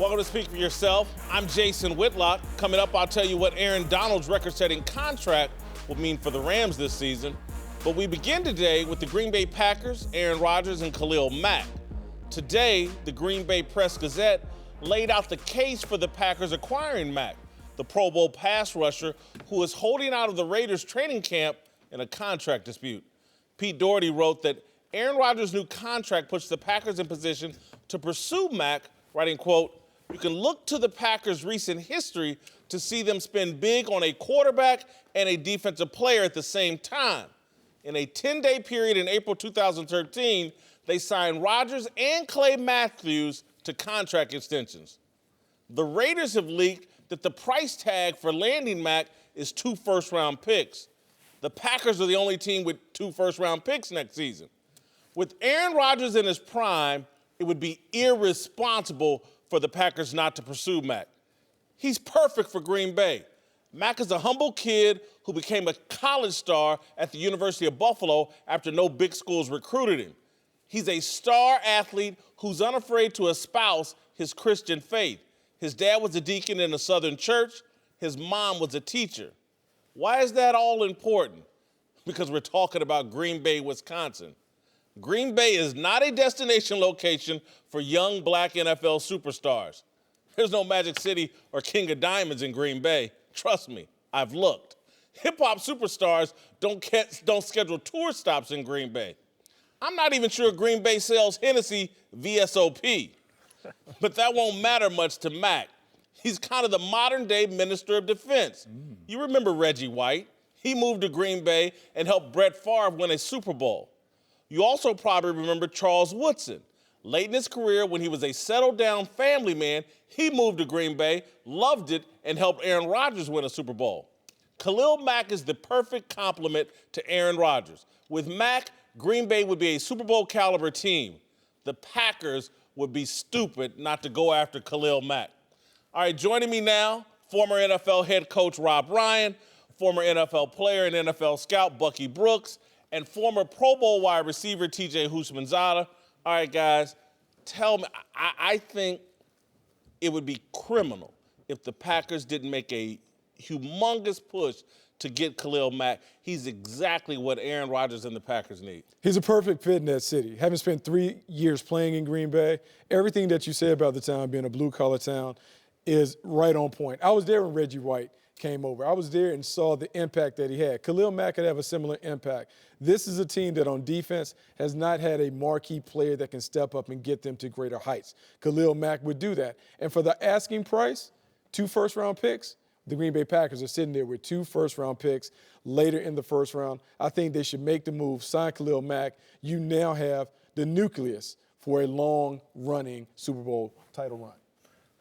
Welcome to Speak for Yourself. I'm Jason Whitlock. Coming up, I'll tell you what Aaron Donald's record-setting contract will mean for the Rams this season. But we begin today with the Green Bay Packers, Aaron Rodgers, and Khalil Mack. Today, the Green Bay Press-Gazette laid out the case for the Packers acquiring Mack, the Pro Bowl pass rusher who is holding out of the Raiders training camp in a contract dispute. Pete Doherty wrote that Aaron Rodgers' new contract puts the Packers in position to pursue Mack, writing, quote, "You can look to the Packers' recent history to see them spend big on a quarterback and a defensive player at the same time. In a 10-day period in April 2013, they signed Rodgers and Clay Matthews to contract extensions. The Raiders have leaked that the price tag for landing Mack is 2 first-round picks. The Packers are the only team with 2 first-round picks next season. With Aaron Rodgers in his prime, it would be irresponsible for the Packers not to pursue Mack. He's perfect for Green Bay. Mack is a humble kid who became a college star at the University of Buffalo after no big schools recruited him. He's a star athlete who's unafraid to espouse his Christian faith. His dad was a deacon in a Southern church. His mom was a teacher. Why is that all important? Because we're talking about Green Bay, Wisconsin. Green Bay is not a destination location for young black NFL superstars. There's no Magic City or King of Diamonds in Green Bay. Trust me, I've looked. Hip-hop superstars don't schedule tour stops in Green Bay. I'm not even sure Green Bay sells Hennessy VSOP. But that won't matter much to Mack. He's kind of the modern-day Minister of Defense. You remember Reggie White. He moved to Green Bay and helped Brett Favre win a Super Bowl. You also probably remember Charles Woodson. Late in his career, when he was a settled-down family man, he moved to Green Bay, loved it, and helped Aaron Rodgers win a Super Bowl. Khalil Mack is the perfect complement to Aaron Rodgers. With Mack, Green Bay would be a Super Bowl-caliber team. The Packers would be stupid not to go after Khalil Mack. All right, joining me now, former NFL head coach Rob Ryan, former NFL player and NFL scout Bucky Brooks, and former Pro Bowl wide receiver T.J. Houshmandzadeh. All right, guys, tell me, I think it would be criminal if the Packers didn't make a humongous push to get Khalil Mack. He's exactly what Aaron Rodgers and the Packers need. He's a perfect fit in that city. Having spent 3 years playing in Green Bay, everything that you say about the town being a blue-collar town is right on point. I was there when Reggie White came over. I was there and saw the impact that he had. Khalil Mack could have a similar impact. This is a team that on defense has not had a marquee player that can step up and get them to greater heights. Khalil Mack would do that. And for the asking price, 2 first-round picks, the Green Bay Packers are sitting there with 2 first-round picks later in the first round. I think they should make the move, sign Khalil Mack. You now have the nucleus for a long-running Super Bowl title run.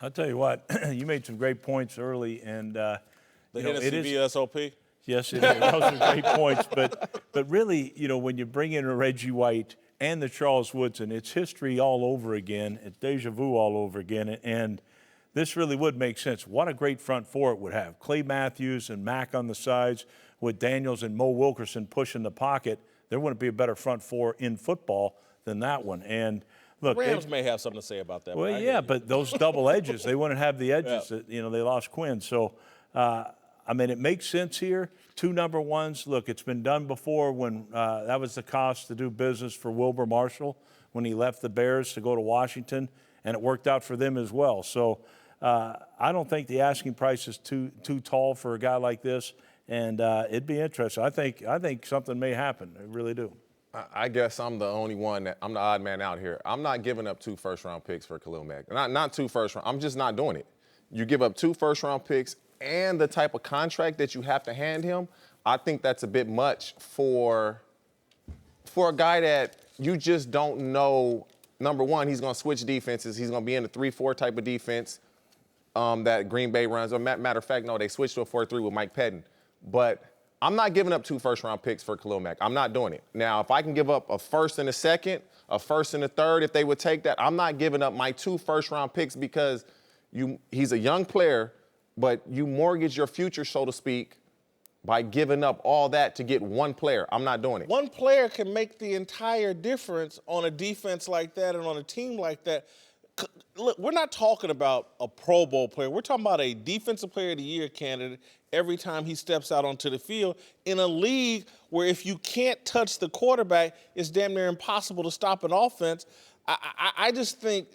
I'll tell you what, you made some great points early, and The Hennessy VSOP? Yes, it is. Those are great points. But really, when you bring in a Reggie White and the Charles Woodson, it's history all over again. It's deja vu all over again. And this really would make sense. What a great front four it would have. Clay Matthews and Mack on the sides with Daniels and Mo Wilkerson pushing the pocket. There wouldn't be a better front four in football than that one. And look, Rams may have something to say about that. Well, yeah, but those double edges, they wouldn't have the edges that, they lost Quinn. So, it makes sense here. 2 number ones. Look, it's been done before when that was the cost to do business for Wilbur Marshall when he left the Bears to go to Washington, and it worked out for them as well. So I don't think the asking price is too tall for a guy like this, and it'd be interesting. I think something may happen. I really do. I guess I'm the only one I'm the odd man out here. I'm not giving up 2 first-round picks for Khalil Mack. Not 2 first-round. I'm just not doing it. You give up 2 first-round picks and the type of contract that you have to hand him, I think that's a bit much for a guy that you just don't know. Number one, he's going to switch defenses. He's going to be in a 3-4 type of defense that Green Bay runs. Or matter of fact, no, they switched to a 4-3 with Mike Pettin. But I'm not giving up 2 first-round picks for Khalil Mack. I'm not doing it. Now, if I can give up a first and a second, a first and a third, if they would take that, I'm not giving up my 2 first-round picks because he's a young player, but you mortgage your future, so to speak, by giving up all that to get 1 player. I'm not doing it. 1 player can make the entire difference on a defense like that and on a team like that. Look, we're not talking about a Pro Bowl player. We're talking about a Defensive Player of the Year candidate every time he steps out onto the field in a league where if you can't touch the quarterback, it's damn near impossible to stop an offense. I just think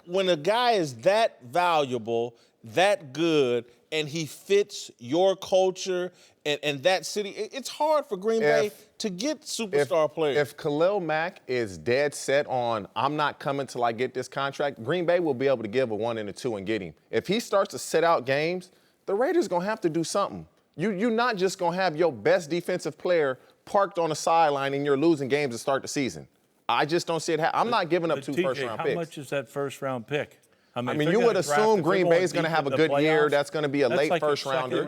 when a guy is that valuable, that good, and he fits your culture and that city, it's hard for Green Bay to get superstar players. If Khalil Mack is dead set on, I'm not coming till I get this contract, Green Bay will be able to give a 1 and a 2 and get him. If he starts to sit out games, the Raiders going to have to do something. You're not just going to have your best defensive player parked on the sideline and you're losing games to start the season. I just don't see it happen. I'm not giving up 2 first-round picks. How much is that first-round pick? I mean, you would assume Green Bay is going to have a good year. That's going to be a late first-rounder.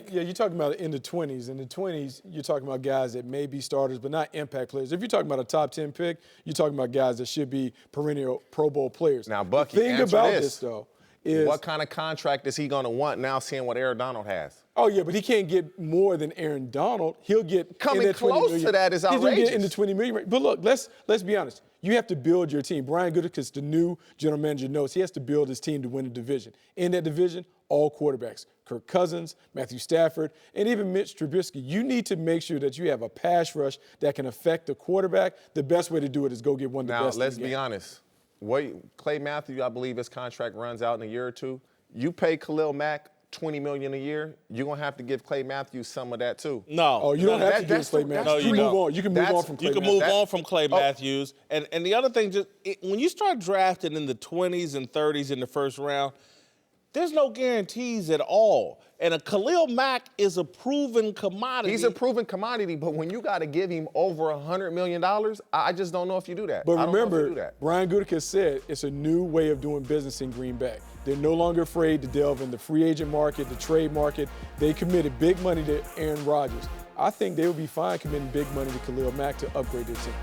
Yeah, you're talking about in the 20s. In the 20s, you're talking about guys that may be starters but not impact players. If you're talking about a top 10 pick, you're talking about guys that should be perennial Pro Bowl players. Now, Bucky, the thing about this, though, is what kind of contract is he going to want now seeing what Aaron Donald has? Oh, yeah, but he can't get more than Aaron Donald. He'll get coming close to that is outrageous. He's going to get in the 20 million range. But look, let's be honest. You have to build your team. Brian Gutekunst, the new general manager, knows he has to build his team to win a division. In that division, all quarterbacks. Kirk Cousins, Matthew Stafford, and even Mitch Trubisky. You need to make sure that you have a pass rush that can affect the quarterback. The best way to do it is go get one of the best. Now, let's be honest. Clay Matthews, I believe his contract runs out in a year or two. You pay Khalil Mack $20 million a year, you're going to have to give Clay Matthews some of that, too. No. Oh, you don't have to give Clay Matthews. No, you move on. You can move on from Clay Matthews. You can move on from Clay Matthews. And the other thing, when you start drafting in the 20s and 30s in the first round, there's no guarantees at all. And a Khalil Mack is a proven commodity. He's a proven commodity, but when you got to give him over $100 million, I just don't know if you do that. But remember, Brian Gutekunst said it's a new way of doing business in Green Bay. They're no longer afraid to delve in the free agent market, the trade market. They committed big money to Aaron Rodgers. I think they would be fine committing big money to Khalil Mack to upgrade their team.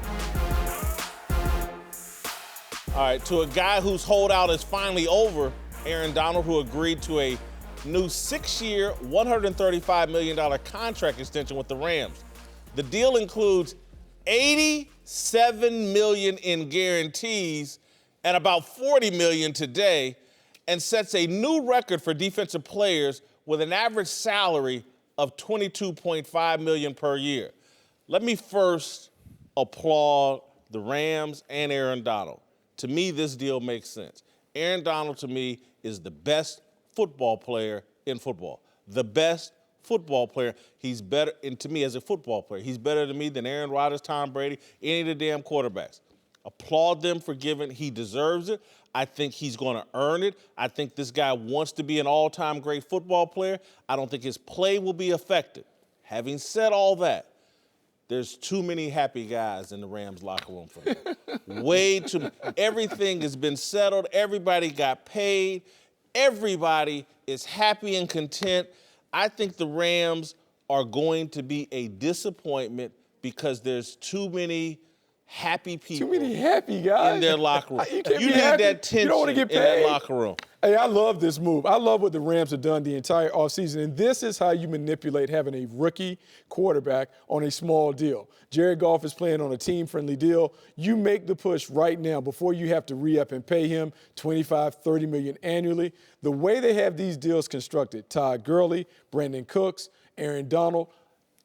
All right, to a guy whose holdout is finally over, Aaron Donald, who agreed to a new 6-year, $135 million contract extension with the Rams. The deal includes $87 million in guarantees and about $40 million today, and sets a new record for defensive players with an average salary of $22.5 million per year. Let me first applaud the Rams and Aaron Donald. To me, this deal makes sense. Aaron Donald, to me, is the best football player in football. The best football player. He's better, and to me, as a football player, he's better to me than Aaron Rodgers, Tom Brady, any of the damn quarterbacks. Applaud them for giving. He deserves it. I think he's going to earn it. I think this guy wants to be an all-time great football player. I don't think his play will be affected. Having said all that, there's too many happy guys in the Rams locker room for me. Way too many. Everything has been settled. Everybody got paid. Everybody is happy and content. I think the Rams are going to be a disappointment because there's too many happy people. Too many happy guys in their locker room. You need that tension you don't want to get paid. In that locker room. Hey, I love this move. I love what the Rams have done the entire offseason, and this is how you manipulate having a rookie quarterback on a small deal. Jared Goff is playing on a team-friendly deal. You make the push right now before you have to re-up and pay him $25, $30 million annually. The way they have these deals constructed, Todd Gurley, Brandon Cooks, Aaron Donald,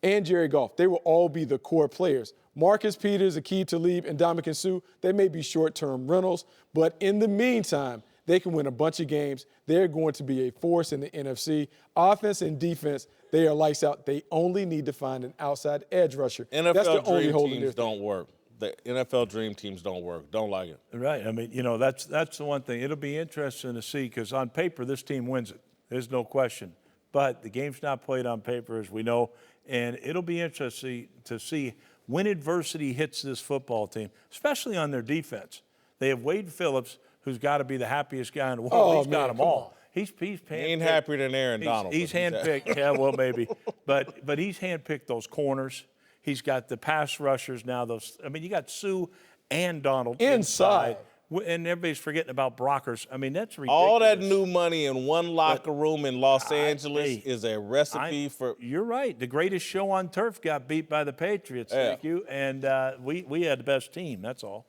and Jared Goff, they will all be the core players. Marcus Peters, Aqib Talib, and Ndamukong Suh, they may be short-term rentals, but in the meantime, they can win a bunch of games. They're going to be a force in the NFC. Offense and defense, they are lights out. They only need to find an outside edge rusher. That's the only hole in their teams don't work. The NFL dream teams don't work. Don't like it. Right. I mean, that's the one thing. It'll be interesting to see because on paper, this team wins it. There's no question. But the game's not played on paper, as we know, and it'll be interesting to see when adversity hits this football team, especially on their defense. They have Wade Phillips, who's got to be the happiest guy in the world. Oh, he's got them all. He's he ain't happier than Aaron Donald. He's handpicked. Yeah, well, maybe. But he's handpicked those corners. He's got the pass rushers now. You got Sue and Donald inside. And everybody's forgetting about Brockers. I mean, that's ridiculous. All that new money in one locker room in Los Angeles is a recipe for. You're right. The greatest show on turf got beat by the Patriots. Yeah. Thank you. And we had the best team. That's all.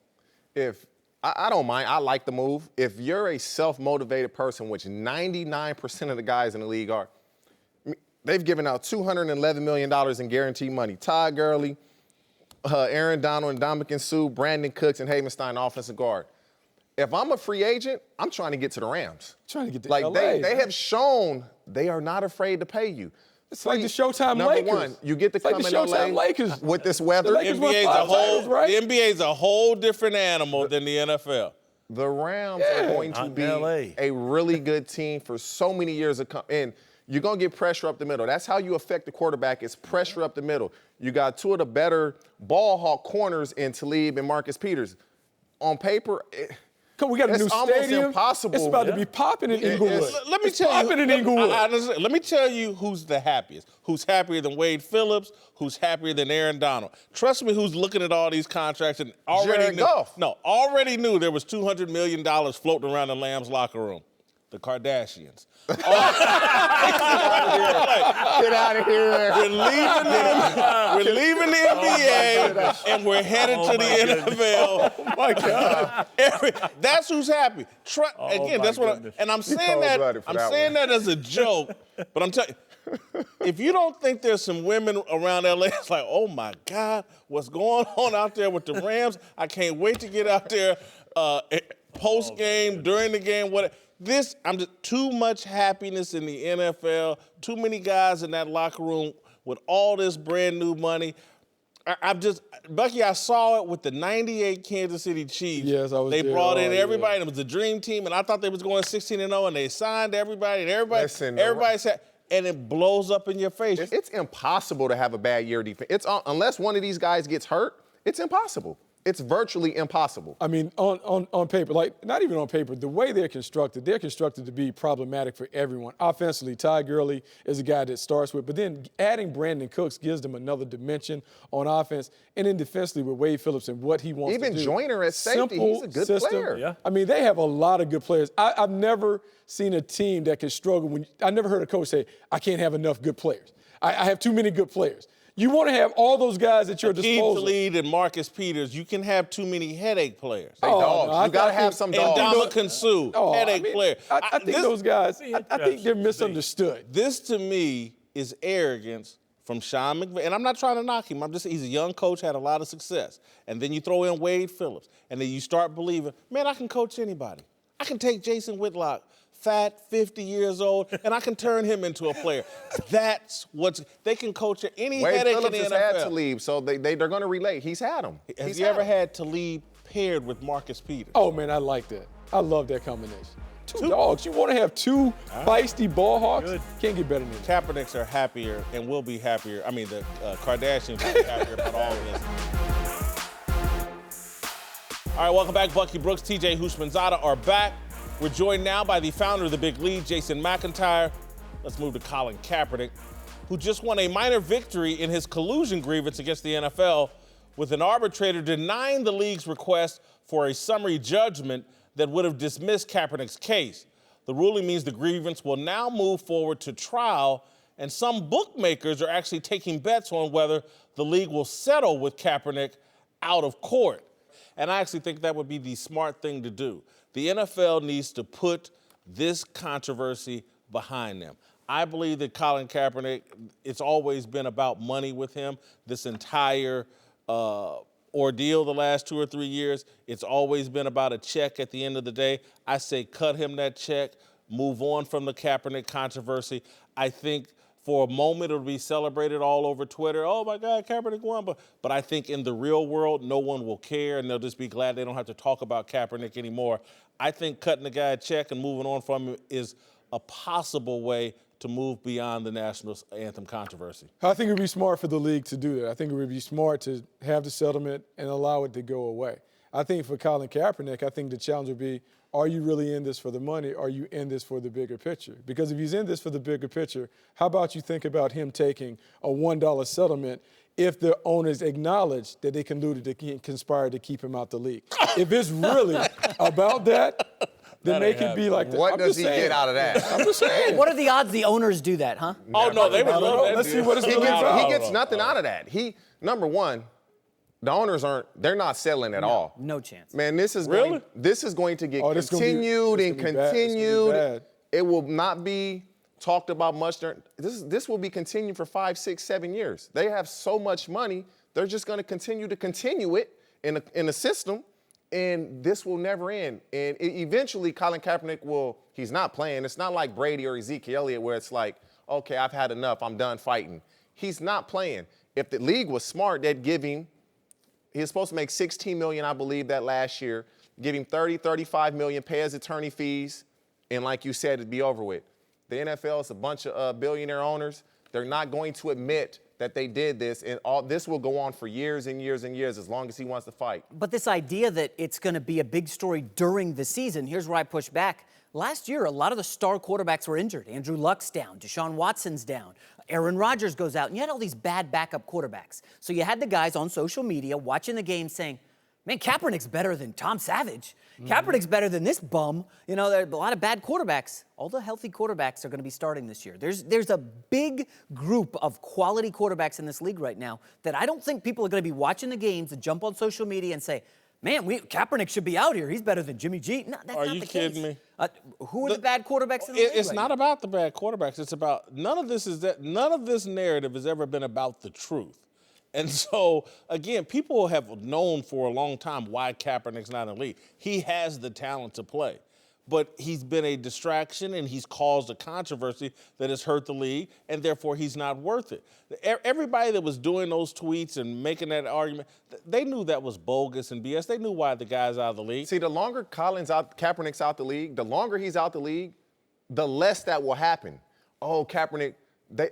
If I don't mind. I like the move. If you're a self-motivated person, which 99% of the guys in the league are, they've given out $211 million in guaranteed money. Todd Gurley, Aaron Donald, and Ndamukong Suh, Brandon Cooks, and Havenstein, offensive guard. If I'm a free agent, I'm trying to get to the Rams. Trying to get to like LA. They have shown they are not afraid to pay you. It's like the Showtime Number Lakers. one, you get to come like in the Showtime LA Lakers. with this weather. The Lakers won NBA's 5 a whole, titles, right? The NBA's a whole different animal than the NFL. The Rams are going to be a really good team for so many years to come. And you're going to get pressure up the middle. That's how you affect the quarterback, is pressure up the middle. You got two of the better ball hawk corners in Talib and Marcus Peters. On paper, we got a new stadium. Impossible. It's about to be popping in Inglewood. Let me tell you. Inglewood. Let me tell you who's the happiest. Who's happier than Wade Phillips? Who's happier than Aaron Donald? Trust me, who's looking at all these contracts and already knew there was $200 million floating around the Lambs locker room. The Kardashians. Get out of here. We're leaving the NBA and we're headed to the NFL. Oh my God. That's who's happy. That's what and I'm saying that. I'm saying that as a joke, but I'm telling you, if you don't think there's some women around LA, it's like, oh my God, what's going on out there with the Rams? I can't wait to get out there post game, during the game, whatever. I'm just too much happiness in the NFL, too many guys in that locker room with all this brand new money. Bucky, I saw it with the 98 Kansas City Chiefs. Yes, I was They there. brought in everybody, and it was a dream team, and I thought they was going 16-0, and they signed everybody, and everybody said, and it blows up in your face. It's impossible to have a bad year defense. Unless one of these guys gets hurt, it's impossible. It's virtually impossible. I mean, on paper, like not even on paper, the way they're constructed to be problematic for everyone. Offensively, Ty Gurley is a guy that starts with, but then adding Brandon Cooks gives them another dimension on offense. And then defensively with Wade Phillips and what he wants to do. Even Joyner at safety, he's a good player. Yeah. I mean, they have a lot of good players. I've never seen a team that can struggle I never heard a coach say, I can't have enough good players. I have too many good players. You want to have all those guys at your disposal. Talib and Marcus Peters, you can have too many headache players. You got to have some dogs. And Ndamukong Suh, headache player. I think those guys, I think they're misunderstood. This, to me, is arrogance from Sean McVay. And I'm not trying to knock him. He's a young coach, had a lot of success. And then you throw in Wade Phillips. And then you start believing, man, I can coach anybody. I can take Jason Whitlock, fat, 50 years old, and I can turn him into a player. That's they can coach any headache in the NFL. Wade Phillips has had Talib, so they're going to relate. He's had him. Has he ever had Talib paired with Marcus Peters? Oh, man, I like that. I love that combination. Two dogs. You want to have two feisty ball hawks? Good. Can't get better than that. Kaepernicks are happier and will be happier. I mean, the Kardashians will be happier about all of this. All right, welcome back. Bucky Brooks, TJ Houshmandzadeh are back. We're joined now by the founder of the big league, Jason McIntyre. Let's move to Colin Kaepernick, who just won a minor victory in his collusion grievance against the NFL, with an arbitrator denying the league's request for a summary judgment that would have dismissed Kaepernick's case. The ruling means the grievance will now move forward to trial, and some bookmakers are actually taking bets on whether the league will settle with Kaepernick out of court. And I actually think that would be the smart thing to do. The NFL needs to put this controversy behind them. I believe that Colin Kaepernick, it's always been about money with him. This entire ordeal the last 2 or 3 years, it's always been about a check at the end of the day. I say cut him that check, move on from the Kaepernick controversy. I think for a moment it'll be celebrated all over Twitter. Oh my God, Kaepernick won. But I think in the real world, no one will care, and they'll just be glad they don't have to talk about Kaepernick anymore. I think cutting the guy a check and moving on from him is a possible way to move beyond the national anthem controversy. I think it would be smart for the league to do that. I think it would be smart to have the settlement and allow it to go away. I think for Colin Kaepernick, I think the challenge would be, are you really in this for the money? Or are you in this for the bigger picture? Because if he's in this for the bigger picture, how about you think about him taking a $1 settlement if the owners acknowledge that they colluded to conspire to keep him out the league? If it's really about that, then they can be like that. What does he get out of that? I'm just saying. What are the odds the owners do that, huh? Oh, no, they would love that. Let's see what it's really about. He gets nothing out of that. Number one, The owners they're not settling at all. No chance. Man, this is Really? going to get this continued and gonna be bad. It's gonna be continued. bad. It will not be talked about much. This will be continued for 5, 6, 7 years. They have so much money, they're just going to continue it in a system, and this will never end. And eventually, Colin Kaepernick he's not playing. It's not like Brady or Ezekiel Elliott where it's like, okay, I've had enough, I'm done fighting. He's not playing. If the league was smart, they'd give him, he was supposed to make $16 million, I believe, that last year, give him $30, $35 million, pay his attorney fees, and like you said, it'd be over with. The NFL is a bunch of billionaire owners. They're not going to admit that they did this, and all this will go on for years and years and years as long as he wants to fight. But this idea that it's going to be a big story during the season, here's where I push back. Last year, a lot of the star quarterbacks were injured. Andrew Luck's down. Deshaun Watson's down. Aaron Rodgers goes out. And you had all these bad backup quarterbacks. So you had the guys on social media watching the game saying, man, Kaepernick's better than Tom Savage. Kaepernick's better than this bum. You know, there are a lot of bad quarterbacks. All the healthy quarterbacks are going to be starting this year. There's a big group of quality quarterbacks in this league right now that I don't think people are going to be watching the games and jump on social media and say, man, Kaepernick should be out here. He's better than Jimmy G. No, that's Are not you the kidding case. me? Who are the bad quarterbacks in the league It's right not now? about the bad quarterbacks. It's about none of this narrative has ever been about the truth. And so, again, people have known for a long time why Kaepernick's not in the league. He has the talent to play. But he's been a distraction, and he's caused a controversy that has hurt the league, and therefore he's not worth it. Everybody that was doing those tweets and making that argument, they knew that was bogus and BS. They knew why the guy's out of the league. See, the longer Kaepernick's out the league, the longer he's out the league, the less that will happen. Oh, Kaepernick.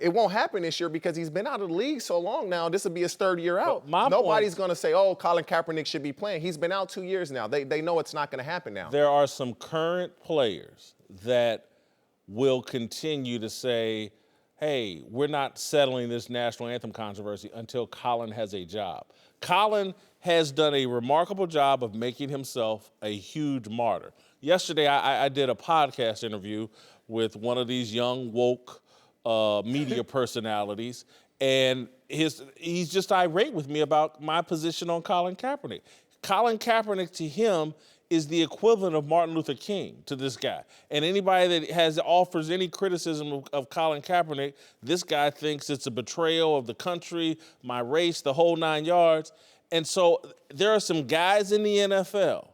It won't happen this year because he's been out of the league so long now. This will be his third year out. Nobody's going to say, oh, Colin Kaepernick should be playing. He's been out 2 years now. They know it's not going to happen now. There are some current players that will continue to say, hey, we're not settling this national anthem controversy until Colin has a job. Colin has done a remarkable job of making himself a huge martyr. Yesterday, I did a podcast interview with one of these young woke media personalities, and he's just irate with me about my position on Colin Kaepernick. Colin Kaepernick to him is the equivalent of Martin Luther King to this guy. And anybody that offers any criticism of Colin Kaepernick, this guy thinks it's a betrayal of the country, my race, the whole 9 yards. And so there are some guys in the NFL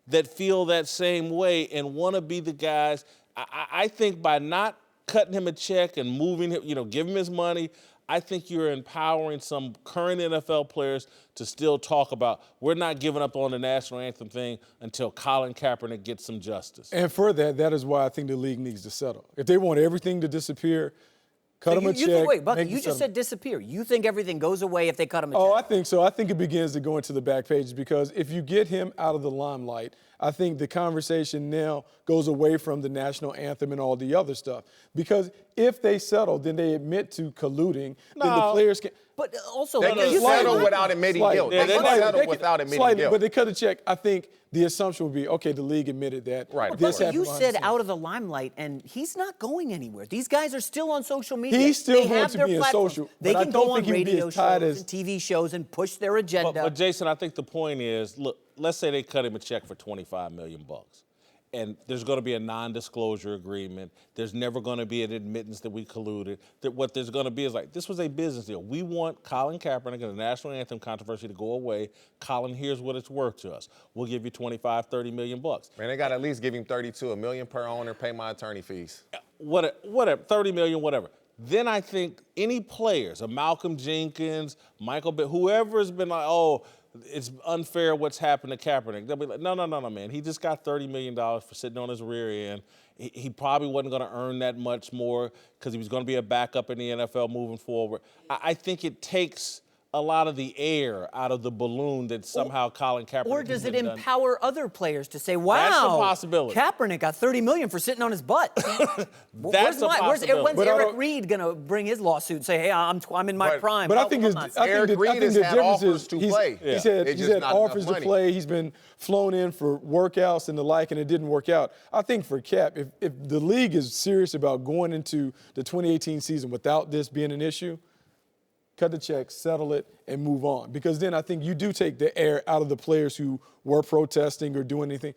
that feel that same way and want to be the guys. I think by not cutting him a check and moving him, give him his money, I think you're empowering some current NFL players to still talk about, we're not giving up on the national anthem thing until Colin Kaepernick gets some justice. And for that is why I think the league needs to settle. If they want everything to disappear, cut them a check. Wait, Bucky, you just said disappear. You think everything goes away if they cut him a check? Oh, I think so. I think it begins to go into the back pages because if you get him out of the limelight, I think the conversation now goes away from the national anthem and all the other stuff. Because if they settle, then they admit to colluding, then the players can. But also, They can settle without admitting guilt. They can settle without admitting guilt. But they cut a check. I think the assumption would be, okay, the league admitted that. Right. But you said out of the limelight, and he's not going anywhere. These guys are still on social media. He's still they going have to their be in platforms. social. They but can I don't go on think he would be radio as tied shows as and TV shows and push their agenda. But Jason, I think the point is, look, let's say they cut him a check for $25 million. And there's going to be a non-disclosure agreement. There's never going to be an admittance that we colluded. That what there's going to be is like, this was a business deal. We want Colin Kaepernick and the national anthem controversy to go away. Colin, here's what it's worth to us. We'll give you $25, $30 million. Man, they got to at least give him $32, $1 million per owner, pay my attorney fees. Whatever, $30 million, whatever. Then I think any players, a Malcolm Jenkins, Michael, whoever's been like, oh, it's unfair what's happened to Kaepernick. They'll be like, no, man. He just got $30 million for sitting on his rear end. He probably wasn't going to earn that much more because he was going to be a backup in the NFL moving forward. I think it takes a lot of the air out of the balloon that somehow Colin Kaepernick Or does has it been empower other players to say, wow, That's a possibility. Kaepernick got $30 million for sitting on his butt? That's a possibility. When's But Eric Reed going to bring his lawsuit and say, hey, I'm in my prime? But I think Eric Reed has had offers to play. He's It's had just not offers enough to money. play. He's been flown in for workouts and the like, and it didn't work out. I think for Cap, if the league is serious about going into the 2018 season without this being an issue, cut the check, settle it, and move on. Because then I think you do take the air out of the players who were protesting or doing anything.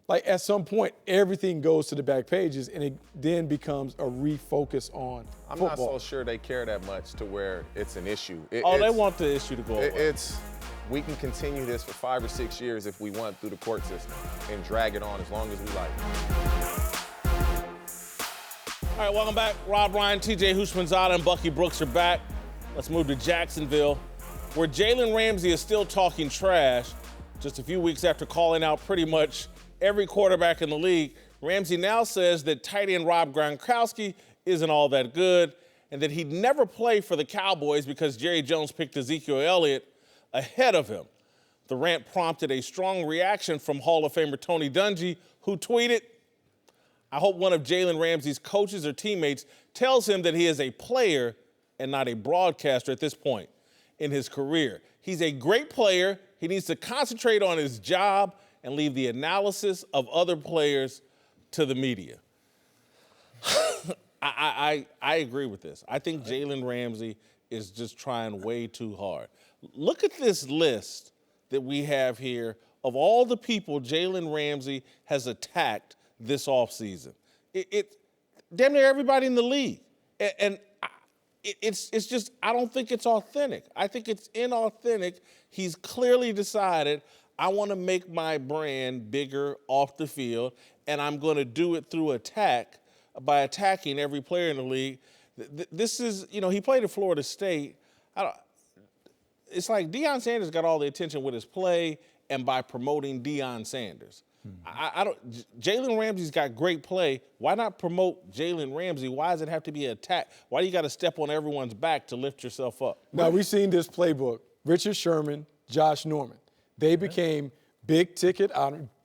Like, at some point, everything goes to the back pages, and it then becomes a refocus on football. I'm not so sure they care that much to where it's an issue. They want the issue to go away. We can continue this for 5 or 6 years if we want through the court system and drag it on as long as we like. All right, welcome back. Rob Ryan, TJ Houshmandzadeh, and Bucky Brooks are back. Let's move to Jacksonville, where Jalen Ramsey is still talking trash just a few weeks after calling out pretty much every quarterback in the league. Ramsey now says that tight end Rob Gronkowski isn't all that good and that he'd never play for the Cowboys because Jerry Jones picked Ezekiel Elliott ahead of him. The rant prompted a strong reaction from Hall of Famer Tony Dungy, who tweeted, "I hope one of Jalen Ramsey's coaches or teammates tells him that he is a player and not a broadcaster at this point in his career. He's a great player. He needs to concentrate on his job and leave the analysis of other players to the media." I agree with this. I think Jalen Ramsey is just trying way too hard. Look at this list that we have here of all the people Jalen Ramsey has attacked this offseason. It damn near everybody in the league. And it's just, I don't think it's authentic. I think it's inauthentic. He's clearly decided, I want to make my brand bigger off the field, and I'm going to do it through attack by attacking every player in the league. This is, he played at Florida State. It's like Deion Sanders got all the attention with his play and by promoting Deion Sanders. Jalen Ramsey's got great play. Why not promote Jalen Ramsey? Why does it have to be an attack? Why do you got to step on everyone's back to lift yourself up? Now, we've seen this playbook. Richard Sherman, Josh Norman. They became big-ticket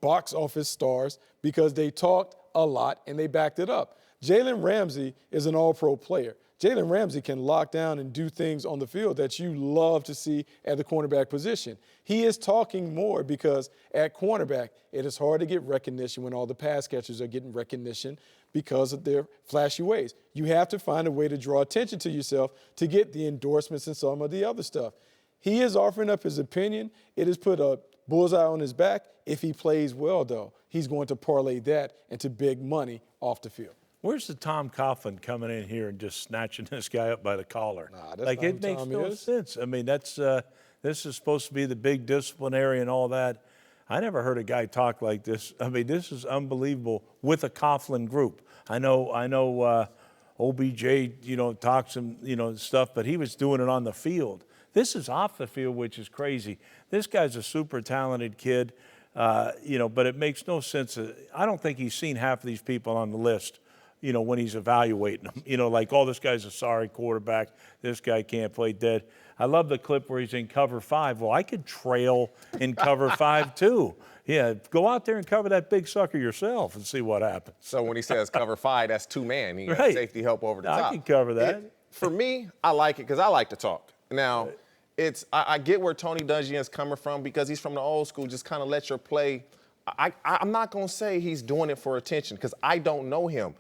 box office stars because they talked a lot and they backed it up. Jalen Ramsey is an all-pro player. Jalen Ramsey can lock down and do things on the field that you love to see at the cornerback position. He is talking more because at cornerback, it is hard to get recognition when all the pass catchers are getting recognition because of their flashy ways. You have to find a way to draw attention to yourself to get the endorsements and some of the other stuff. He is offering up his opinion. It has put a bullseye on his back. If he plays well, though, he's going to parlay that into big money off the field. Where's the Tom Coughlin coming in here and just snatching this guy up by the collar? That's like, it makes no sense. I mean, this is supposed to be the big disciplinary and all that. I never heard a guy talk like this. I mean, this is unbelievable with a Coughlin group. I know OBJ, talks and, stuff, but he was doing it on the field. This is off the field, which is crazy. This guy's a super talented kid, but it makes no sense. I don't think he's seen half of these people on the list, when he's evaluating them. Like, this guy's a sorry quarterback. This guy can't play dead. I love the clip where he's in cover 5. Well, I could trail in cover 5 too. Yeah, go out there and cover that big sucker yourself and see what happens. So when he says cover 5, that's 2-man. He got Right. safety help over the top. I can cover that. For me, I like it because I like to talk. Now, I get where Tony Dungy is coming from because he's from the old school. Just kind of let your play. I'm not going to say he's doing it for attention because I don't know him.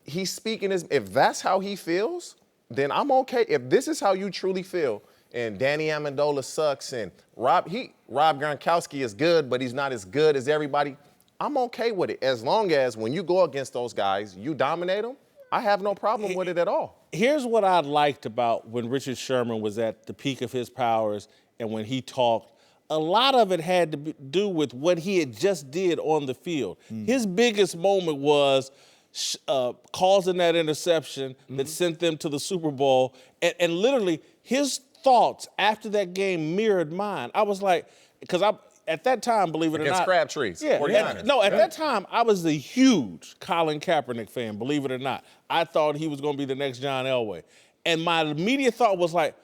He's speaking if that's how he feels, then I'm okay. If this is how you truly feel, and Danny Amendola sucks, and Rob Gronkowski is good, but he's not as good as everybody, I'm okay with it. As long as when you go against those guys, you dominate them, I have no problem with it at all. Here's what I liked about when Richard Sherman was at the peak of his powers and when he talked. A lot of it had to do with what he had just did on the field. His biggest moment was causing that interception that sent them to the Super Bowl. And literally, his thoughts after that game mirrored mine. I was like, because at that time, believe it or not. Against Crabtrees. Yeah. At that time, I was a huge Colin Kaepernick fan, believe it or not. I thought he was going to be the next John Elway. And my immediate thought was like,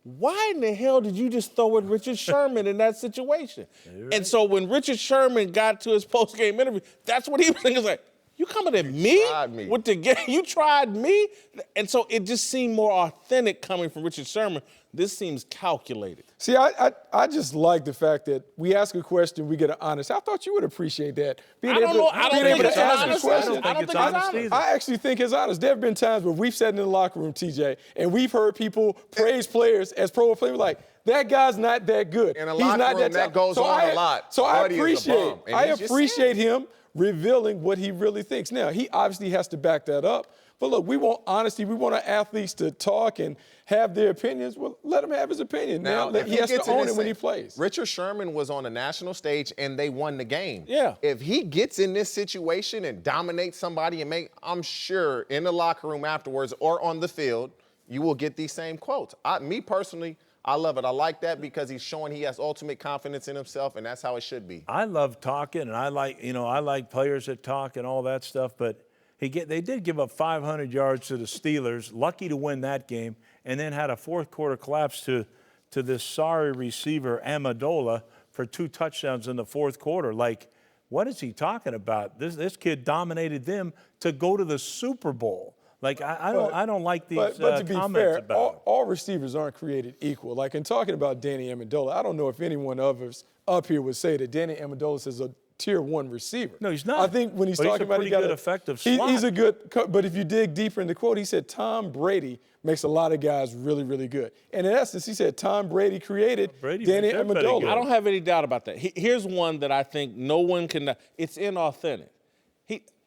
why in the hell did you just throw at Richard Sherman in that situation? Right. And so when Richard Sherman got to his post-game interview, that's what he was thinking. Like, you coming at me with the game? You tried me? And so it just seemed more authentic coming from Richard Sherman This seems calculated. See, I just like the fact that we ask a question, we get an honest. I thought you would appreciate that. I don't think it's honest. I don't think it's honest either. I actually think it's honest. There have been times where we've sat in the locker room, TJ, and we've heard people praise players as pro players like, that guy's not that good. In a He's locker not room, that goes on a lot. So I Buddy is a bum, and he's just appreciate him revealing what he really thinks. Now, he obviously has to back that up. But look, we want honesty. We want our athletes to talk and have their opinions. Well, let him have his opinion. Now he has to own it when he plays. Richard Sherman was on a national stage and they won the game. Yeah. If he gets in this situation and dominates somebody and I'm sure in the locker room afterwards or on the field, you will get these same quotes. Me personally, I love it. I like that because he's showing he has ultimate confidence in himself, and that's how it should be. I love talking, and I like players that talk and all that stuff, but they did give up 500 yards to the Steelers, lucky to win that game, and then had a fourth quarter collapse to this sorry receiver, Amendola, for 2 touchdowns in the fourth quarter. Like, what is he talking about? This kid dominated them to go to the Super Bowl. Like, I don't like these but to be comments fair, about him. all receivers aren't created equal. Like, in talking about Danny Amendola, I don't know if anyone of us up here would say that Danny Amendola is a Tier 1 receiver. No, he's not. I think when he's talking about he's a pretty good effective slot. He's a good, but if you dig deeper in the quote, he said Tom Brady makes a lot of guys really, really good. And in essence, he said Tom Brady created Danny Amendola. I don't have any doubt about that. Here's one that I think no one can. It's inauthentic.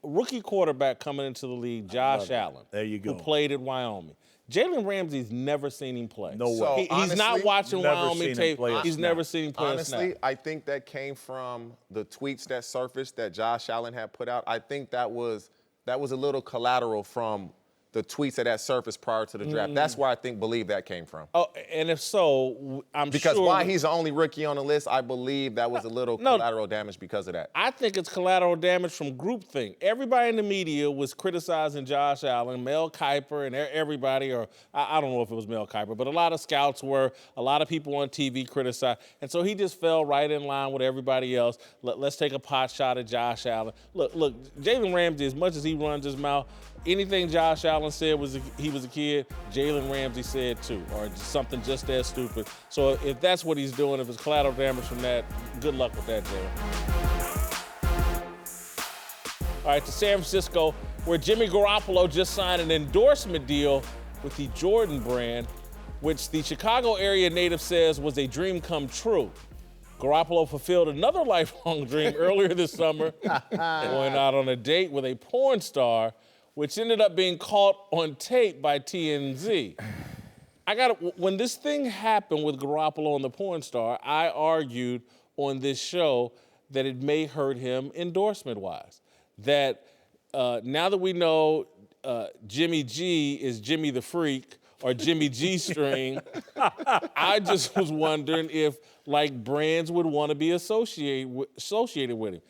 Rookie quarterback coming into the league, Josh Allen. There you go. Who played at Wyoming. Jalen Ramsey's never seen him play. No way. He's not watching Wyoming tape. He's never seen him play a snap. Honestly, I think that came from the tweets that surfaced that Josh Allen had put out. I think that was a little collateral from the tweets that surfaced prior to the draft. That's where I believe that came from. Oh, and if so, I'm sure. Because why he's the only rookie on the list, I believe that was a little collateral damage because of that. I think it's collateral damage from groupthink. Everybody in the media was criticizing Josh Allen, Mel Kiper, and everybody, or I don't know if it was Mel Kiper, but a lot of scouts were, a lot of people on TV criticized. And so he just fell right in line with everybody else. Let's take a pot shot at Josh Allen. Look, Jalen Ramsey, as much as he runs his mouth, anything Josh Allen said he was a kid, Jalen Ramsey said too, or something just as stupid. So if that's what he's doing, if it's collateral damage from that, good luck with that, Jalen. All right, to San Francisco, where Jimmy Garoppolo just signed an endorsement deal with the Jordan brand, which the Chicago area native says was a dream come true. Garoppolo fulfilled another lifelong dream earlier this summer, going out on a date with a porn star, which ended up being caught on tape by TMZ. When this thing happened with Garoppolo and the porn star, I argued on this show that it may hurt him endorsement-wise. That now that we know Jimmy G is Jimmy the Freak or Jimmy G String, I just was wondering if brands would want to be associated with him.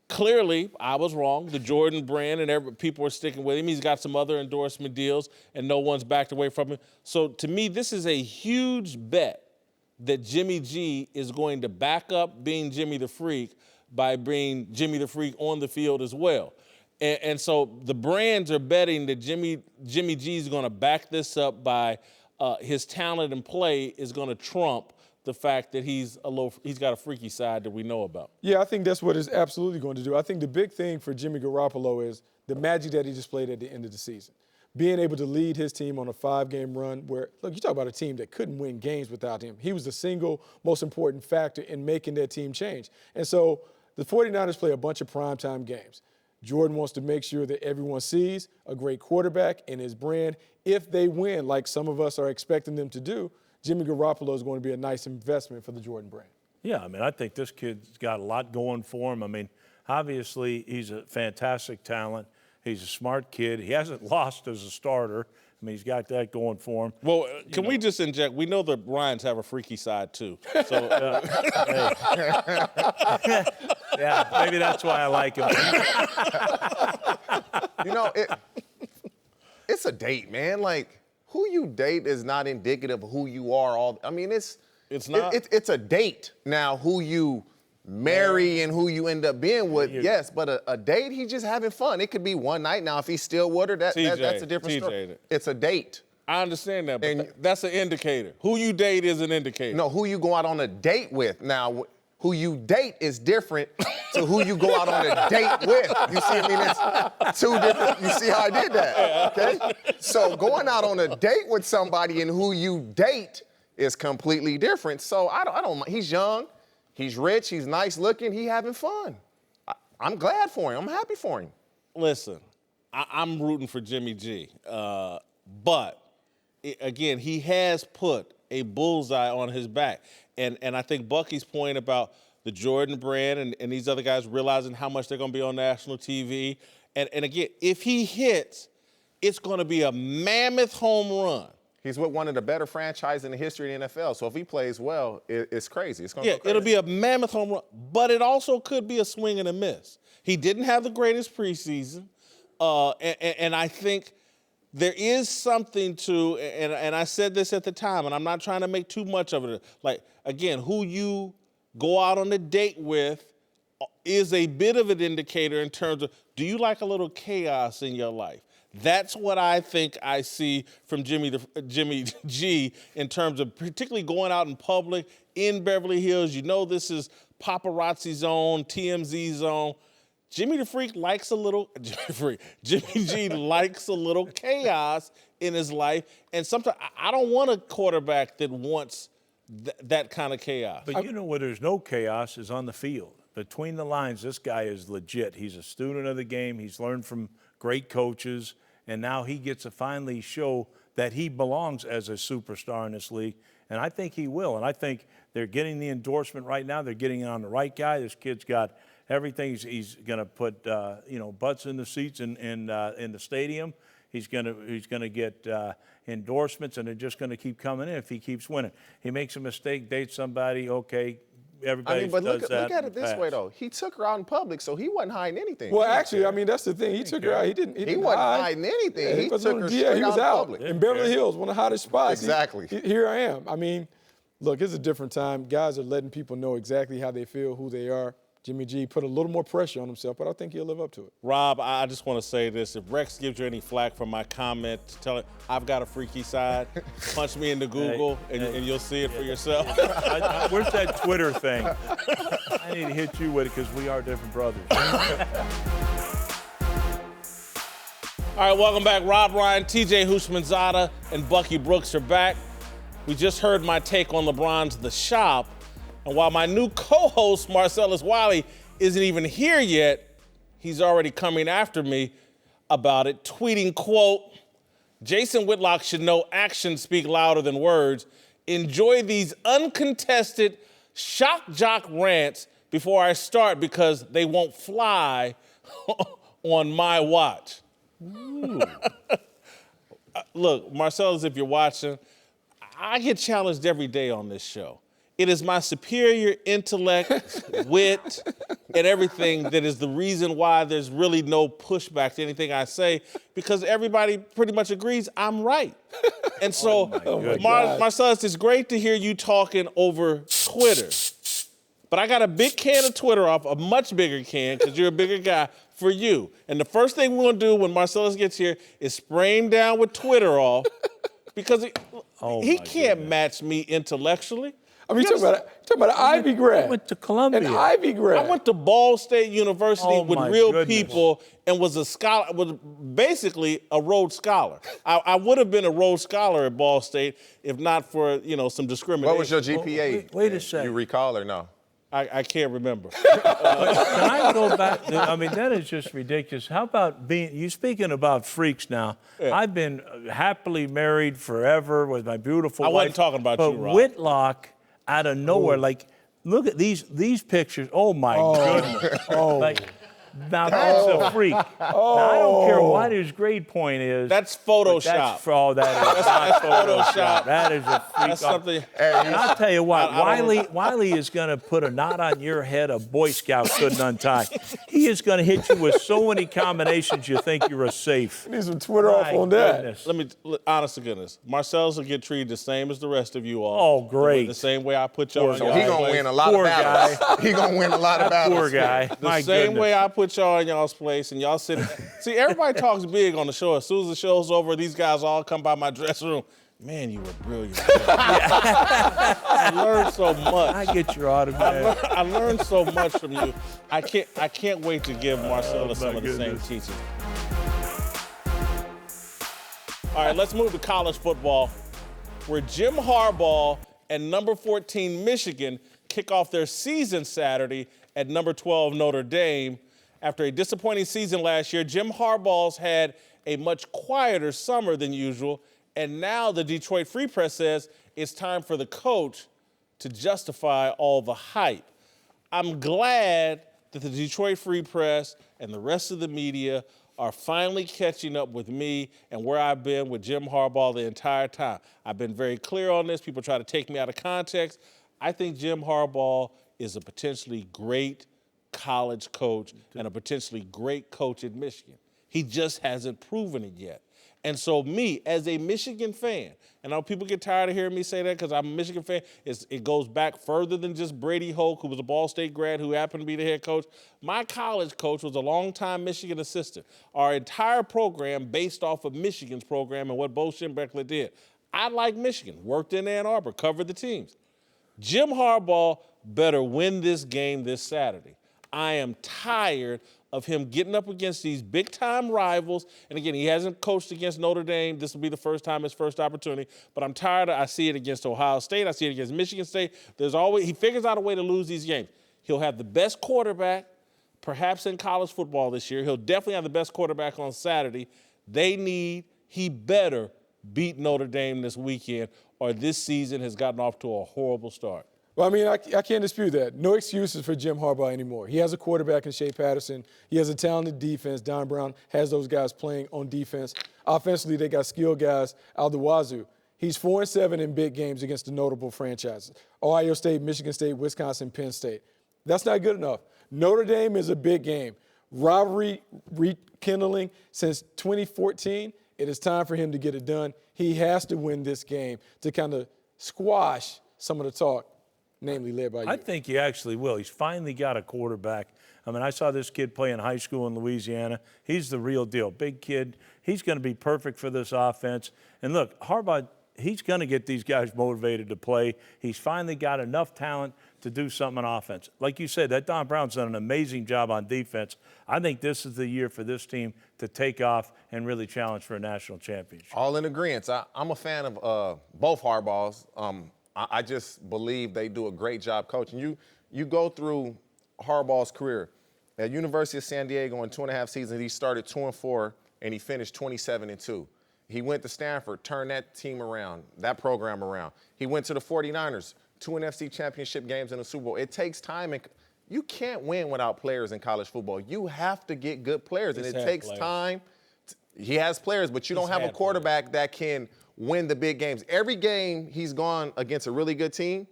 Clearly, I was wrong. The Jordan brand and people are sticking with him. He's got some other endorsement deals, and no one's backed away from him. So to me, this is a huge bet that Jimmy G is going to back up being Jimmy the Freak by bringing Jimmy the Freak on the field as well. And so the brands are betting that Jimmy G is going to back this up by his talent and play is going to trump the fact that he's got a freaky side that we know about. Yeah, I think that's what it's absolutely going to do. I think the big thing for Jimmy Garoppolo is the magic that he displayed at the end of the season. Being able to lead his team on a 5-game run where, look, you talk about a team that couldn't win games without him. He was the single most important factor in making that team change. And so the 49ers play a bunch of primetime games. Jordan wants to make sure that everyone sees a great quarterback in his brand. If they win, like some of us are expecting them to do, Jimmy Garoppolo is going to be a nice investment for the Jordan brand. Yeah, I mean, I think this kid's got a lot going for him. I mean, obviously, he's a fantastic talent. He's a smart kid. He hasn't lost as a starter. I mean, he's got that going for him. Well, can we just inject? We know the Ryans have a freaky side, too. So, yeah, maybe that's why I like him. It's a date, man. Like, who you date is not indicative of who you are. It's not. It's a date. Now, who you marry and who you end up being with, yes, but a date, he's just having fun. It could be one night. Now, if he's still with her, that's a different story. It's a date. I understand that, but that's an indicator. Who you date is an indicator. No, who you go out on a date with. Now, who you date is different to who you go out on a date with. You see, I mean, it's two different. You see how I did that? Okay. So going out on a date with somebody and who you date is completely different. So I don't. He's young, he's rich, he's nice looking, he having fun. I'm glad for him. I'm happy for him. Listen, I'm rooting for Jimmy G, but again, he has put a bullseye on his back. And I think Bucky's point about the Jordan brand and these other guys realizing how much they're going to be on national TV. And again, if he hits, it's going to be a mammoth home run. He's with one of the better franchises in the history of the NFL. So if he plays well, it's crazy. It's going to go crazy. It'll be a mammoth home run, but it also could be a swing and a miss. He didn't have the greatest preseason, and I think there is something to, and I said this at the time, and I'm not trying to make too much of it. Like, again, who you go out on a date with is a bit of an indicator in terms of, do you like a little chaos in your life? That's what I think I see from Jimmy G in terms of particularly going out in public in Beverly Hills. You know this is paparazzi zone, TMZ zone. Jimmy the Freak likes a little, Jimmy G likes a little chaos in his life. And sometimes I don't want a quarterback that wants that kind of chaos. But you know where there's no chaos is on the field. Between the lines, this guy is legit. He's a student of the game. He's learned from great coaches. And now he gets to finally show that he belongs as a superstar in this league. And I think he will. And I think they're getting the endorsement right now. They're getting it on the right guy. This kid's got everything. He's going to put butts in the seats in the stadium. He's going to get endorsements, and they're just going to keep coming in if he keeps winning. He makes a mistake, dates somebody, okay. Everybody but does look at it this way, though. He took her out in public, so he wasn't hiding anything. Well, actually, I mean, that's the thing. He took her out. He didn't wasn't hide. hiding anything. Yeah, he took her straight he was out out in public. in Beverly Hills, one of the hottest spots. Exactly. Here I am. I mean, look, it's a different time. Guys are letting people know exactly how they feel, who they are. Jimmy G put a little more pressure on himself, but I think he'll live up to it. Rob, I just want to say this. If Rex gives you any flack for my comment, tell him I've got a freaky side. Punch me into Google, and you'll see it for yourself. Where's that Twitter thing? I need to hit you with it because we are different brothers. All right, welcome back. Rob Ryan, TJ Houshmandzadeh, and Bucky Brooks are back. We just heard my take on LeBron's The Shop. And while my new co-host, Marcellus Wiley, isn't even here yet, he's already coming after me about it, tweeting, quote, Jason Whitlock should know actions speak louder than words. Enjoy these uncontested shock jock rants before I start because they won't fly on my watch. Look, Marcellus, if you're watching, I get challenged every day on this show. It is my superior intellect, wit, and everything that is the reason why there's really no pushback to anything I say, because everybody pretty much agrees I'm right. And so, Marcellus, it's great to hear you talking over Twitter. But I got a big can of Twitter off, a much bigger can, because you're a bigger guy, for you. And the first thing we're going to do when Marcellus gets here is spray him down with Twitter off, because he can't match me intellectually. I mean, you're talking about an Ivy grad. I went to Columbia. An Ivy grad. I went to Ball State University with real people and was a scholar, was basically a Rhodes Scholar. I would have been a Rhodes Scholar at Ball State if not for, some discrimination. What was your GPA? Wait a second. You recall or no? I can't remember. Can I go back? I mean, that is just ridiculous. How about you speaking about freaks now? Yeah. I've been happily married forever with my beautiful wife. I wasn't talking about you, Rob. But Whitlock, out of nowhere, look at these pictures. Oh, my goodness. Now, that's a freak. Now, I don't care what his grade point is. That's Photoshop. That's Photoshop. That is a freak. That's something. And I'll tell you what, Wiley is going to put a knot on your head a Boy Scout couldn't untie. He He is going to hit you with so many combinations you think you're a safe. Need some Twitter off on that. Honest to goodness, Marcellus will get treated the same as the rest of you all. Oh, great. The same way I put y'all in So y'all he gonna place. win a lot of battles. He gonna win a lot of battles. Poor guy. The same way I put y'all in y'all's place, and y'all sit. See, everybody talks big on the show. As soon as the show's over, these guys all come by my dressing room. Man, you were brilliant. I learned so much. I get your autograph. I learned so much from you. I can't wait to give Marcellus some of the same teaching. All right, let's move to college football, where Jim Harbaugh and number 14 Michigan kick off their season Saturday at number 12 Notre Dame. After a disappointing season last year, Jim Harbaugh's had a much quieter summer than usual, and now the Detroit Free Press says it's time for the coach to justify all the hype. I'm glad that the Detroit Free Press and the rest of the media are finally catching up with me and where I've been with Jim Harbaugh the entire time. I've been very clear on this. People try to take me out of context. I think Jim Harbaugh is a potentially great college coach and a potentially great coach at Michigan. He just hasn't proven it yet. And so me, as a Michigan fan, and I know people get tired of hearing me say that because I'm a Michigan fan, it goes back further than just Brady Hoke, who was a Ball State grad who happened to be the head coach. My college coach was a longtime Michigan assistant. Our entire program based off of Michigan's program and what Bo Schembechler did. I like Michigan, worked in Ann Arbor, covered the teams. Jim Harbaugh better win this game this Saturday. I am tired of him getting up against these big-time rivals. And again, he hasn't coached against Notre Dame. This will be the first time, his first opportunity. But I'm tired I see it against Ohio State. I see it against Michigan State. He figures out a way to lose these games. He'll have the best quarterback, perhaps in college football this year. He'll definitely have the best quarterback on Saturday. He better beat Notre Dame this weekend, or this season has gotten off to a horrible start. Well, I mean, I can't dispute that. No excuses for Jim Harbaugh anymore. He has a quarterback in Shea Patterson. He has a talented defense. Don Brown has those guys playing on defense. Offensively, they got skilled guys out the wazoo. He's 4-7 in big games against the notable franchises: Ohio State, Michigan State, Wisconsin, Penn State. That's not good enough. Notre Dame is a big game. Rivalry rekindling since 2014. It is time for him to get it done. He has to win this game to kind of squash some of the talk, namely led by you. I think he actually will. He's finally got a quarterback. I mean, I saw this kid play in high school in Louisiana. He's the real deal. Big kid. He's going to be perfect for this offense. And look, Harbaugh, he's going to get these guys motivated to play. He's finally got enough talent to do something on offense. Like you said, that Don Brown's done an amazing job on defense. I think this is the year for this team to take off and really challenge for a national championship. All in agreement. I'm a fan of both Harbaughs. I just believe they do a great job coaching. You go through Harbaugh's career. At University of San Diego in 2.5 seasons, he started 2-4, and he finished 27-2. He went to Stanford, turned that team around, that program around. He went to the 49ers, 2 NFC championship games in the Super Bowl. It takes time, and you can't win without players in college football. You have to get good players, and it takes time. He has players, but you don't have a quarterback that can win the big games. Every game he's gone against a really good team,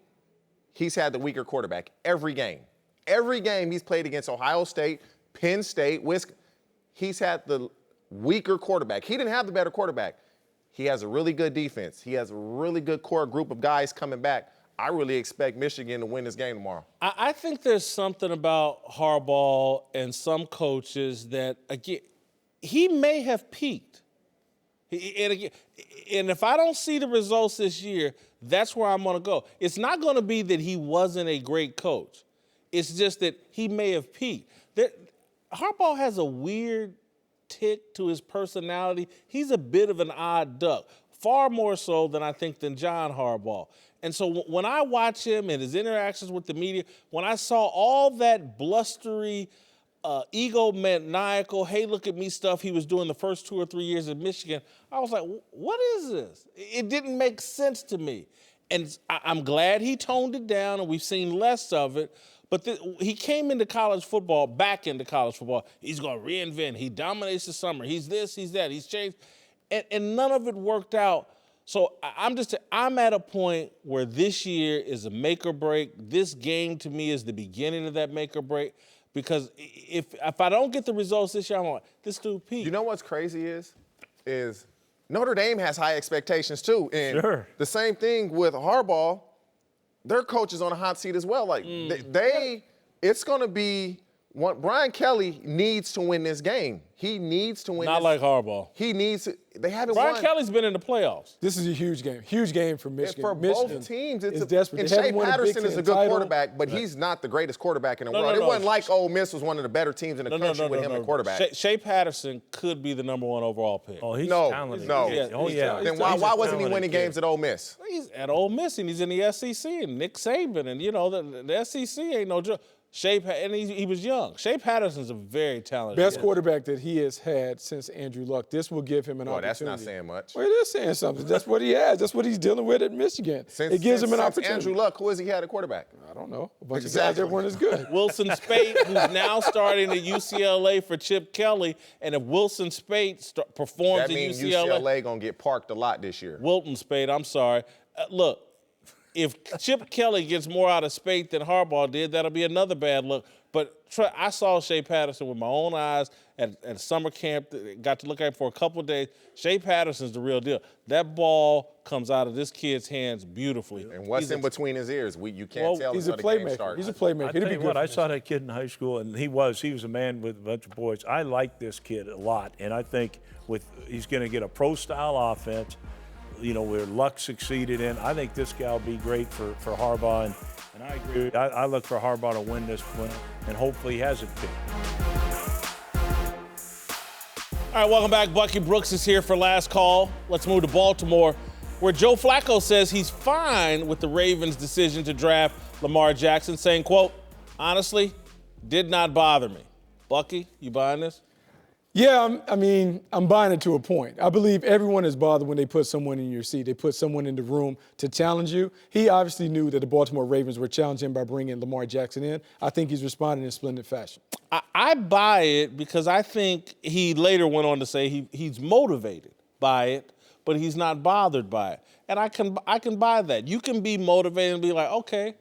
he's had the weaker quarterback. Every game. Every game he's played against Ohio State, Penn State, Wisconsin, he's had the weaker quarterback. He didn't have the better quarterback. He has a really good defense. He has a really good core group of guys coming back. I really expect Michigan to win this game tomorrow. I think there's something about Harbaugh and some coaches that, again, he may have peaked. And if I don't see the results this year, that's where I'm going to go. It's not going to be that he wasn't a great coach. It's just that he may have peaked. Harbaugh has a weird tick to his personality. He's a bit of an odd duck, far more so than I think than John Harbaugh. And so when I watch him and his interactions with the media, when I saw all that blustery, egomaniacal, hey, look at me stuff he was doing the first 2 or 3 years at Michigan, I was like, what is this? It didn't make sense to me. And I'm glad he toned it down and we've seen less of it. But he came into college football, back into college football. He's going to reinvent. He dominates the summer. He's this, he's that. He's changed. And none of it worked out. So I'm at a point where this year is a make or break. This game to me is the beginning of that make or break. Because if I don't get the results this year, I'm like, this dude Pete. You know what's crazy is Notre Dame has high expectations too. And Sure. the same thing with Harbaugh. Their coach is on a hot seat as well. Like it's going to be Brian Kelly needs to win this game. He needs to win. Not like Harbaugh. He needs to. They haven't Brian won. Kelly's been in the playoffs. This is a huge game for Michigan. For Michigan both teams, is it's desperate. And They haven't Shea won a Big Patterson is Ten a good title. quarterback, but he's not the greatest quarterback in the world. no, It wasn't no. like Ole Miss was one of the better teams in the country with him at quarterback. Shea Patterson could be the number 1 overall pick. Oh, he's No, talented. no. Oh, yeah. Then why wasn't he winning games at Ole Miss? He's at Ole Miss and he's in the SEC and Nick Saban and the SEC ain't no joke. And he was young. Shea Patterson's a very talented Best kid. quarterback that he has had since Andrew Luck. This will give him an Well, opportunity. that's not saying much. Well, it is saying something. That's what he has. That's what he's dealing with at Michigan. It gives him an opportunity. Andrew Luck, who has he had at quarterback? I don't know. A bunch of guys Exactly. that weren't as good. Wilson Spate, who's now starting at UCLA for Chip Kelly, and if Wilson Spate performs That at means UCLA, UCLA gonna get parked a lot this year. Wilton Spate, I'm sorry. Look, if Chip Kelly gets more out of Spate than Harbaugh did, that'll be another bad look. But I saw Shea Patterson with my own eyes at summer camp. Got to look at him for a couple of days. Shea Patterson's the real deal. That ball comes out of this kid's hands beautifully. And what's in between his ears? You can't tell He's a until the game playmaker. starts. He's a playmaker. I He'll tell be you good what, for I us. saw that kid in high school, and he was a man with a bunch of boys. I like this kid a lot, and I think he's going to get a pro-style offense, where Luck succeeded in. I think this guy will be great for Harbaugh, and I agree. I look for Harbaugh to win this one, and hopefully he has it picked. All right, welcome back. Bucky Brooks is here for last call. Let's move to Baltimore, where Joe Flacco says he's fine with the Ravens' decision to draft Lamar Jackson, saying, quote, honestly, did not bother me. Bucky, you buying this? Yeah, I'm buying it to a point. I believe everyone is bothered when they put someone in your seat. They put someone in the room to challenge you. He obviously knew that the Baltimore Ravens were challenging him by bringing Lamar Jackson in. I think he's responding in splendid fashion. I buy it because I think he later went on to say he's motivated by it, but he's not bothered by it. And I can buy that. You can be motivated and be like, okay,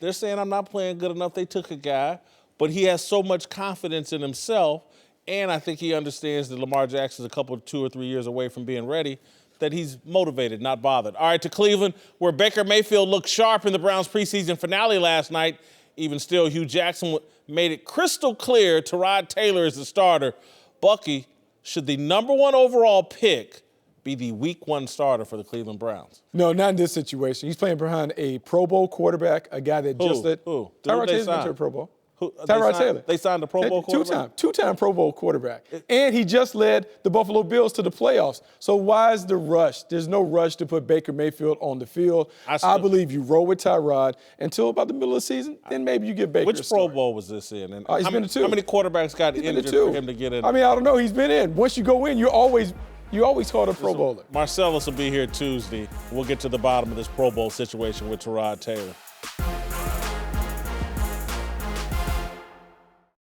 they're saying I'm not playing good enough. They took a guy, but he has so much confidence in himself. And I think he understands that Lamar Jackson's a couple, 2 or 3 years away from being ready, that he's motivated, not bothered. All right, to Cleveland, where Baker Mayfield looked sharp in the Browns' preseason finale last night. Even still, Hugh Jackson made it crystal clear Tyrod Taylor is the starter. Bucky, should the number 1 overall pick be the week 1 starter for the Cleveland Browns? No, not in this situation. He's playing behind a Pro Bowl quarterback, a guy that just led. Who? Tyrod Taylor's been to a Pro Bowl. Tyrod Taylor. They signed a Pro Bowl quarterback? Two-time Pro Bowl quarterback. And he just led the Buffalo Bills to the playoffs. So why is the rush? There's no rush to put Baker Mayfield on the field. I believe you roll with Tyrod until about the middle of the season, then maybe you get Baker. Which Pro Bowl was this in? And he's been to 2. How many quarterbacks got injured for him to get in? I don't know. He's been in. Once you go in, you always called a Pro Bowler. Marcellus will be here Tuesday. We'll get to the bottom of this Pro Bowl situation with Tyrod Taylor.